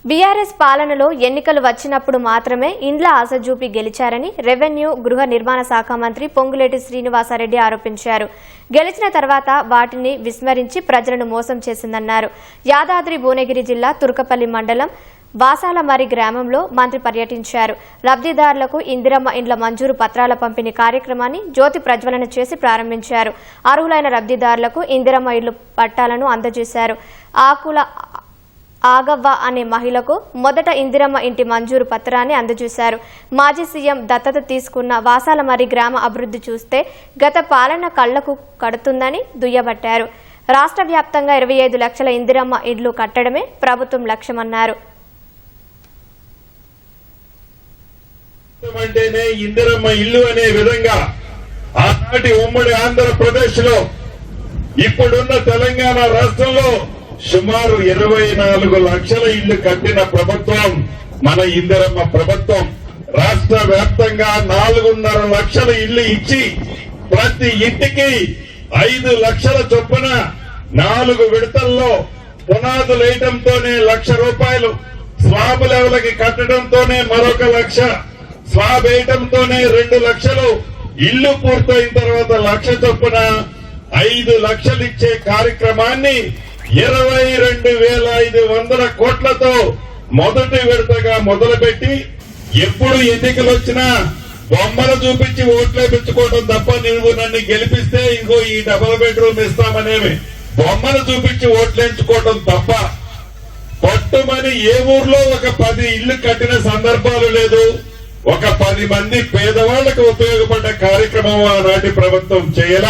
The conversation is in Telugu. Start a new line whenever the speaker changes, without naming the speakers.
బీఆర్ఎస్ పాలనలో ఎన్నికలు వచ్చినప్పుడు మాత్రమే ఇండ్ల ఆశ చూపి గెలిచారని రెవెన్యూ గృహ నిర్మాణ శాఖ మంత్రి పొంగులేటి శ్రీనివాసరెడ్డి ఆరోపించారు. గెలిచిన తర్వాత వాటిని విస్మరించి ప్రజలను మోసం చేసిందన్నారు. యాదాద్రి భువనగిరి జిల్లా తుర్కపల్లి మండలం వాసాలమరి గ్రామంలో మంత్రి పర్యటించారు. లబ్ధిదారులకు ఇందిరమ్మ ఇండ్ల మంజూరు పత్రాల పంపిణీ కార్యక్రమాన్ని జ్యోతి ప్రజ్వలన చేసి ప్రారంభించారు. అర్హులైన లబ్ధిదారులకు ఇందిరమ్మ ఇళ్లు పట్టాలను అందజేశారు. ఆగవ్వ అనే మహిళకు మొదట ఇందిరమ్మ ఇంటి మంజూరు పత్రాన్ని అందజేశారు. మాజీ సీఎం దత్తత తీసుకున్న వాసాలమరి గ్రామ అభివృద్ధి చూస్తే గత పాలన కళ్లకు కడుతుందని దుయ్యబట్టారు. రాష్ట్ర వ్యాప్తంగా 25 లక్షల ఇందిరమ్మ ఇళ్లు కట్టడమే ప్రభుత్వం లక్ష్యమన్నారు.
ఇందిరమ్మ ఇల్లు అనే విధంగా ఆనాటి ఉమ్మడి ఆంధ్రప్రదేశ్ లో ఇప్పుడున్న తెలంగాణ రాష్ట్రంలో సుమారు 24 లక్షల ఇళ్లు కట్టిన ప్రభుత్వం మన ఇందిరమ్మ ప్రభుత్వం. రాష్ట్ర వ్యాప్తంగా 4.5 లక్షల ఇళ్లు ఇచ్చి ప్రతి ఇంటికి 5 లక్షల చొప్పున 4 విడతల్లో పునాదులు వేయడంతోనే ₹1,00,000, స్లాబ్ లెవెల్కి కట్టడంతోనే మరొక 1,00,000, స్లాబ్ వేయడంతోనే 2 లక్షలు, ఇల్లు పూర్తయిన తర్వాత 1,00,000 చొప్పున 5 లక్షలు ఇచ్చే కార్యక్రమాన్ని 22,500 కోట్లతో మొదటి విడతగా మొదలుపెట్టి ఎప్పుడు ఎన్నికలు వచ్చినా బొమ్మలు చూపించి ఓట్లు వేయించుకోవడం తప్ప, నువ్వు నన్ను గెలిపిస్తే ఇంకో ఈ డబుల్ బెడ్రూమ్ ఇస్తామనేవి బొమ్మలు చూపించి ఓట్లేయించుకోవడం తప్ప పట్టుమని ఏ ఊర్లో ఒక 10 ఇళ్లు కట్టిన సందర్భాలు లేదు. ఒక 10 మంది పేదవాళ్లకు ఉపయోగపడ్డ కార్యక్రమం ఆనాటి ప్రభుత్వం చేయాల.